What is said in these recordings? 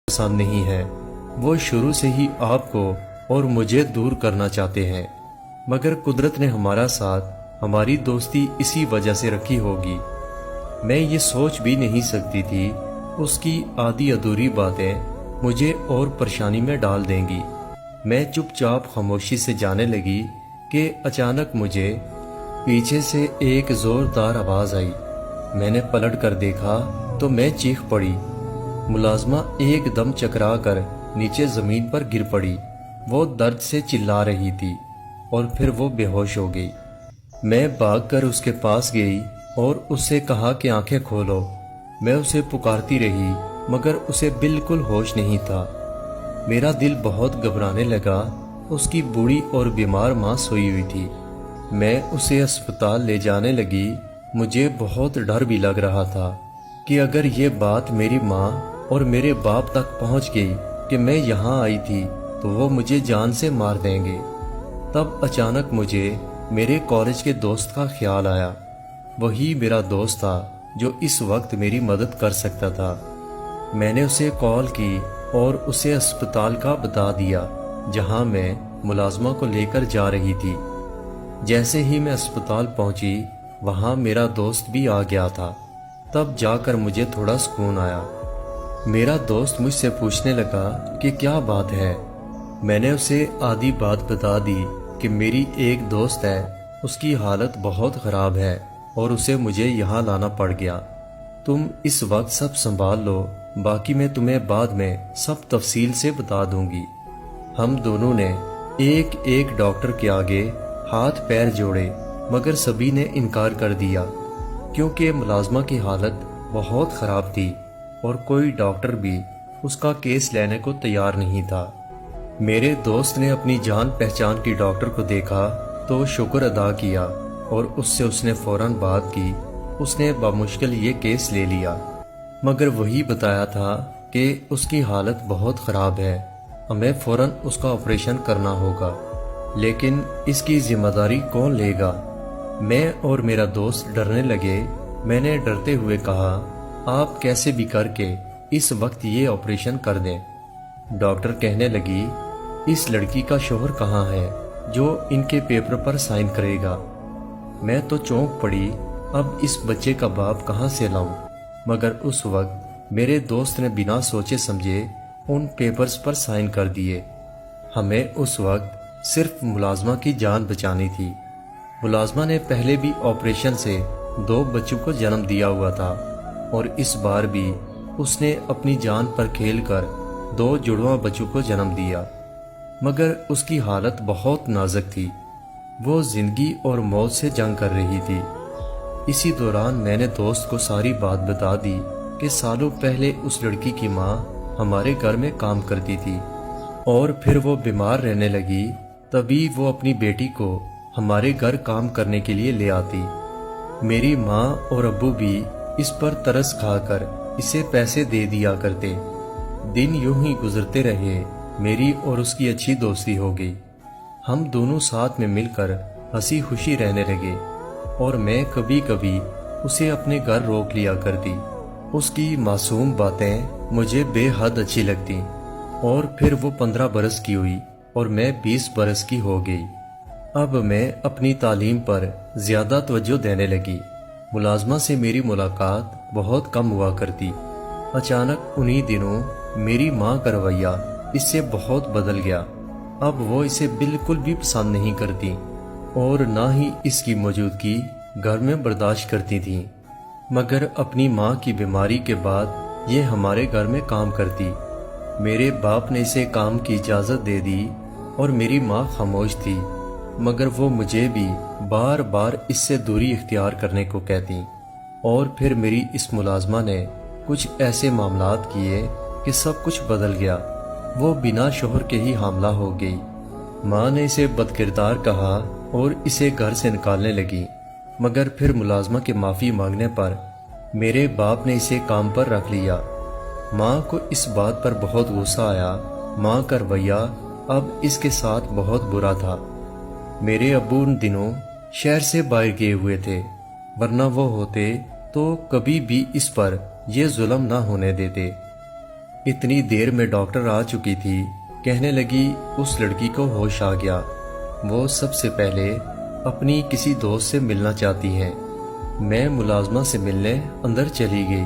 पसंद नहीं है। वो शुरू से ही आपको और मुझे दूर करना चाहते हैं, मगर कुदरत ने हमारा साथ, हमारी दोस्ती इसी वजह से रखी होगी। मैं ये सोच भी नहीं सकती थी उसकी आधी अधूरी बातें मुझे और परेशानी में डाल देंगी। मैं चुपचाप खामोशी से जाने लगी कि अचानक मुझे पीछे से एक जोरदार आवाज आई। मैंने पलट कर देखा तो मैं चीख पड़ी। मुलाजमा एकदम चकरा कर नीचे जमीन पर गिर पड़ी। वो दर्द से चिल्ला रही थी और फिर वो बेहोश हो गई। मैं भागकर उसके पास गई और उससे कहा कि आंखें खोलो। मैं उसे पुकारती रही मगर उसे बिल्कुल होश नहीं था। मेरा दिल बहुत घबराने लगा। उसकी बूढ़ी और बीमार माँ सोई हुई थी। मैं उसे अस्पताल ले जाने लगी। मुझे बहुत डर भी लग रहा था कि अगर ये बात मेरी माँ और मेरे बाप तक पहुँच गई कि मैं यहाँ आई थी तो वो मुझे जान से मार देंगे। तब अचानक मुझे मेरे कॉलेज के दोस्त का ख्याल आया। वही मेरा दोस्त था जो इस वक्त मेरी मदद कर सकता था। मैंने उसे कॉल की और उसे अस्पताल का बता दिया जहां मैं मुलाजमा को लेकर जा रही थी। जैसे ही मैं अस्पताल पहुंची वहां मेरा दोस्त भी आ गया था। तब जाकर मुझे थोड़ा सुकून आया। मेरा दोस्त मुझसे पूछने लगा कि क्या बात है। मैंने उसे आधी बात बता दी कि मेरी एक दोस्त है, उसकी हालत बहुत ख़राब है और उसे मुझे यहाँ लाना पड़ गया। तुम इस वक्त सब संभाल लो, बाकी मैं तुम्हें बाद में सब तफसील से बता दूंगी। हम दोनों ने एक एक डॉक्टर के आगे हाथ पैर जोड़े मगर सभी ने इनकार कर दिया क्योंकि मुलाजमा की हालत बहुत ख़राब थी और कोई डॉक्टर भी उसका केस लेने को तैयार नहीं था। मेरे दोस्त ने अपनी जान पहचान की डॉक्टर को देखा तो शुक्र अदा किया और उससे उसने फौरन बात की। उसने बामुश्किल ये केस ले लिया मगर वही बताया था कि उसकी हालत बहुत ख़राब है, हमें फ़ौरन उसका ऑपरेशन करना होगा, लेकिन इसकी जिम्मेदारी कौन लेगा। मैं और मेरा दोस्त डरने लगे। मैंने डरते हुए कहा, आप कैसे भी करके इस वक्त ये ऑपरेशन कर दें। डॉक्टर कहने लगी, इस लड़की का शोहर कहाँ है जो इनके पेपर पर साइन करेगा। मैं तो चौंक पड़ी, अब इस बच्चे का बाप कहाँ से लाऊं। मगर उस वक्त मेरे दोस्त ने बिना सोचे समझे उन पेपर्स पर साइन कर दिए। हमें उस वक्त सिर्फ मुलाजमा की जान बचानी थी। मुलाजमा ने पहले भी ऑपरेशन से 2 बच्चों को जन्म दिया हुआ था और इस बार भी उसने अपनी जान पर खेलकर 2 जुड़वा बच्चों को जन्म दिया, मगर उसकी हालत बहुत नाजुक थी। वो जिंदगी और मौत से जंग कर रही थी। इसी दौरान मैंने दोस्त को सारी बात बता दी कि सालों पहले उस लड़की की माँ हमारे घर में काम करती थी और फिर वो बीमार रहने लगी। तभी वो अपनी बेटी को हमारे घर काम करने के लिए ले आती। मेरी माँ और अब्बू भी इस पर तरस खाकर इसे पैसे दे दिया करते। दिन यूं ही गुजरते रहे। मेरी और उसकी अच्छी दोस्ती हो गई। हम दोनों साथ में मिलकर हंसी खुशी रहने लगे और मैं कभी कभी उसे अपने घर रोक लिया करती। उसकी मासूम बातें मुझे बेहद अच्छी लगती। और फिर वो 15 बरस की हुई और मैं 20 बरस की हो गई। अब मैं अपनी तालीम पर ज़्यादा तवज्जो देने लगी। मुलाजमा से मेरी मुलाकात बहुत कम हुआ करती। अचानक उन्हीं दिनों मेरी माँ का रवैया इससे बहुत बदल गया। अब वो इसे बिल्कुल भी पसंद नहीं करती और ना ही इसकी मौजूदगी घर में बर्दाश्त करती थी। मगर अपनी माँ की बीमारी के बाद ये हमारे घर में काम करती। मेरे बाप ने इसे काम की इजाज़त दे दी और मेरी माँ खामोश थी, मगर वो मुझे भी बार बार इससे दूरी इख्तियार करने को कहती। और फिर मेरी इस मुलाजमा ने कुछ ऐसे मामलात किए कि सब कुछ बदल गया। वो बिना शोहर के ही हामला हो गई। माँ ने इसे बदकिरदार कहा और इसे घर से निकालने लगी, मगर फिर मुलाजमा के माफ़ी मांगने पर मेरे बाप ने इसे काम पर रख लिया। माँ को इस बात पर बहुत गुस्सा आया। माँ का रवैया अब इसके साथ बहुत बुरा था। मेरे अब्बू उन दिनों शहर से बाहर गए हुए थे, वरना वो होते तो कभी भी इस पर ये जुल्म ना होने देते। اتنی دیر میں ڈاکٹر آ چکی تھی، کہنے لگی اس لڑکی کو ہوش آ گیا، وہ سب سے پہلے اپنی کسی دوست سے ملنا چاہتی ہیں۔ میں ملازمہ سے ملنے اندر چلی گئی۔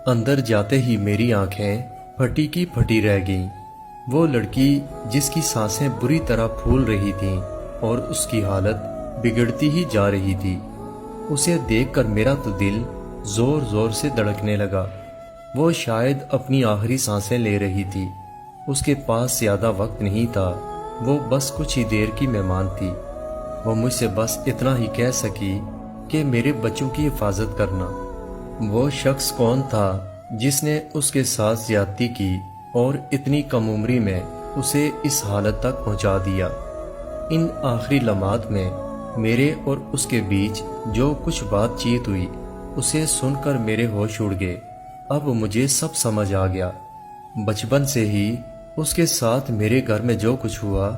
اندر جاتے ہی میری آنکھیں پھٹی کی پھٹی رہ گئیں۔ وہ لڑکی جس کی سانسیں بری طرح پھول رہی تھیں اور اس کی حالت بگڑتی ہی جا رہی تھی، اسے دیکھ کر میرا تو دل زور زور سے دھڑکنے لگا۔ وہ شاید اپنی آخری سانسیں لے رہی تھی۔ اس کے پاس زیادہ وقت نہیں تھا، وہ بس کچھ ہی دیر کی مہمان تھی۔ وہ مجھ سے بس اتنا ہی کہہ سکی کہ میرے بچوں کی حفاظت کرنا۔ وہ شخص کون تھا جس نے اس کے ساتھ زیادتی کی اور اتنی کم عمری میں اسے اس حالت تک پہنچا دیا؟ ان آخری لمحات میں میرے اور اس کے بیچ جو کچھ بات چیت ہوئی، اسے سن کر میرے ہوش اڑ گئے۔ اب مجھے سب سمجھ آ گیا۔ بچپن سے ہی اس کے ساتھ میرے گھر میں جو کچھ ہوا،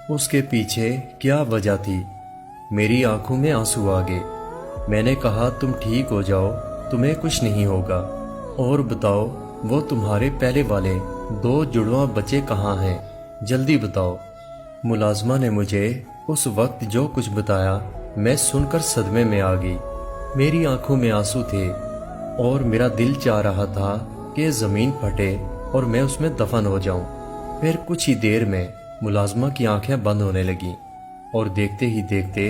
اس کے پیچھے کیا وجہ تھی۔ میری آنکھوں میں آنسو آ گئے۔ میں نے کہا، تم ٹھیک ہو جاؤ، تمہیں کچھ نہیں ہوگا، اور بتاؤ وہ تمہارے پہلے والے 2 جڑواں بچے کہاں ہیں، جلدی بتاؤ۔ ملازمہ نے مجھے اس وقت جو کچھ بتایا، میں سن کر صدمے میں آ گئی۔ میری آنکھوں میں آنسو تھے اور میرا دل چاہ رہا تھا کہ زمین پھٹے اور میں اس میں دفن ہو جاؤں۔ پھر کچھ ہی دیر میں ملازمہ کی آنکھیں بند ہونے لگیں اور دیکھتے ہی دیکھتے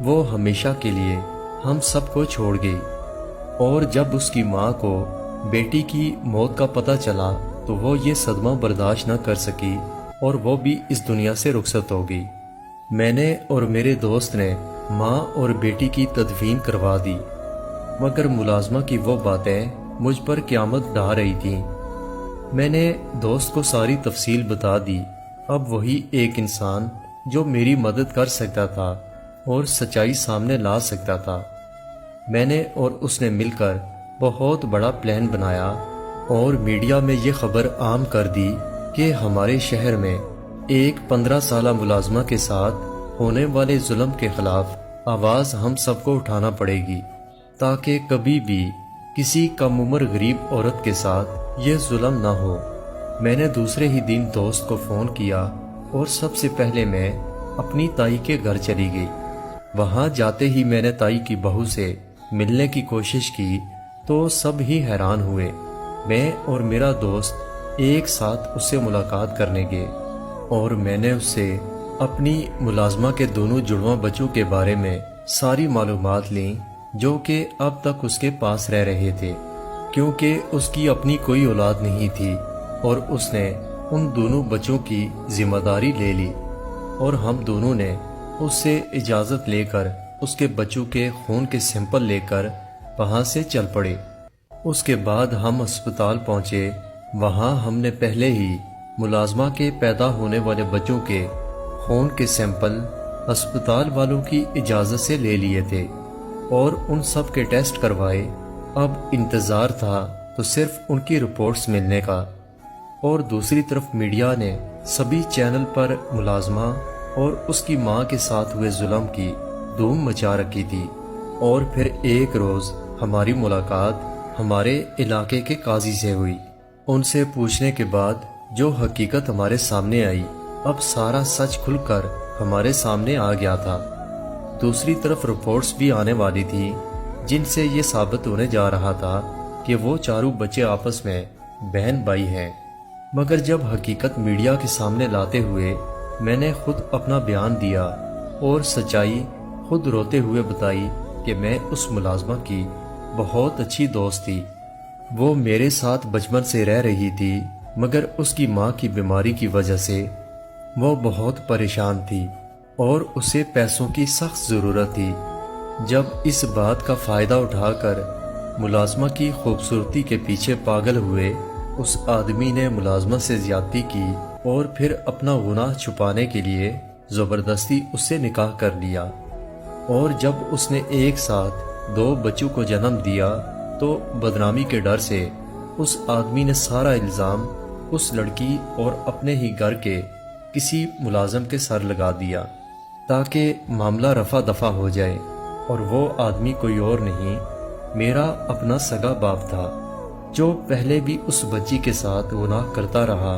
وہ ہمیشہ کے لیے ہم سب کو چھوڑ گئی۔ اور جب اس کی ماں کو بیٹی کی موت کا پتہ چلا تو وہ یہ صدمہ برداشت نہ کر سکی اور وہ بھی اس دنیا سے رخصت ہو گئی۔ میں نے اور میرے دوست نے ماں اور بیٹی کی تدفین کروا دی، مگر ملازمہ کی وہ باتیں مجھ پر قیامت ڈھا رہی تھیں۔ میں نے دوست کو ساری تفصیل بتا دی۔ اب وہی ایک انسان جو میری مدد کر سکتا تھا اور سچائی سامنے لا سکتا تھا۔ میں نے اور اس نے مل کر بہت بڑا پلان بنایا اور میڈیا میں یہ خبر عام کر دی کہ ہمارے شہر میں ایک 15 سالہ ملازمہ کے ساتھ ہونے والے ظلم کے خلاف آواز ہم سب کو اٹھانا پڑے گی، تاکہ کبھی بھی کسی کم عمر غریب عورت کے ساتھ یہ ظلم نہ ہو۔ میں نے دوسرے ہی دن دوست کو فون کیا اور سب سے پہلے میں اپنی تائی کے گھر چلی گئی۔ وہاں جاتے ہی میں نے تائی کی بہو سے ملنے کی کوشش کی تو سب ہی حیران ہوئے۔ میں اور میرا دوست ایک ساتھ اس سے ملاقات کرنے گئے اور میں نے اس سے اپنی ملازمہ کے دونوں جڑواں بچوں کے بارے میں ساری معلومات لیں جو کہ اب تک اس کے پاس رہ رہے تھے، کیونکہ اس کی اپنی کوئی اولاد نہیں تھی اور اس نے ان دونوں بچوں کی ذمہ داری لے لی، اور ہم دونوں نے اس سے اجازت لے کر اس کے بچوں کے خون کے سیمپل لے کر وہاں سے چل پڑے۔ اس کے بعد ہم اسپتال پہنچے۔ وہاں ہم نے پہلے ہی ملازمہ کے پیدا ہونے والے بچوں کے خون کے سیمپل اسپتال والوں کی اجازت سے لے لیے تھے اور ان سب کے ٹیسٹ کروائے۔ اب انتظار تھا تو صرف ان کی رپورٹس ملنے کا۔ اور دوسری طرف میڈیا نے سبھی چینل پر ملازمہ اور اس کی ماں کے ساتھ ہوئے ظلم کی دھوم مچا رکھی تھی۔ اور پھر ایک روز ہماری ملاقات ہمارے علاقے کے قاضی سے ہوئی۔ ان سے پوچھنے کے بعد جو حقیقت ہمارے سامنے آئی، اب سارا سچ کھل کر ہمارے سامنے آ گیا تھا۔ دوسری طرف رپورٹس بھی آنے والی تھی جن سے یہ ثابت ہونے جا رہا تھا کہ وہ چاروں بچے آپس میں بہن بھائی ہیں۔ مگر جب حقیقت میڈیا کے سامنے لاتے ہوئے میں نے خود اپنا بیان دیا اور سچائی خود روتے ہوئے بتائی کہ میں اس ملازمہ کی بہت اچھی دوست تھی۔ وہ میرے ساتھ بچپن سے رہ رہی تھی، مگر اس کی ماں کی بیماری کی وجہ سے وہ بہت پریشان تھی اور اسے پیسوں کی سخت ضرورت تھی۔ جب اس بات کا فائدہ اٹھا کر ملازمہ کی خوبصورتی کے پیچھے پاگل ہوئے، اس آدمی نے ملازمہ سے زیادتی کی اور پھر اپنا گناہ چھپانے کے لیے زبردستی اس سے نکاح کر لیا۔ اور جب اس نے ایک ساتھ 2 بچوں کو جنم دیا تو بدنامی کے ڈر سے اس آدمی نے سارا الزام اس لڑکی اور اپنے ہی گھر کے کسی ملازم کے سر لگا دیا تاکہ معاملہ رفع دفع ہو جائے، اور وہ آدمی کوئی اور نہیں، میرا اپنا سگا باپ تھا۔ جو پہلے بھی اس بچی کے ساتھ گناہ کرتا رہا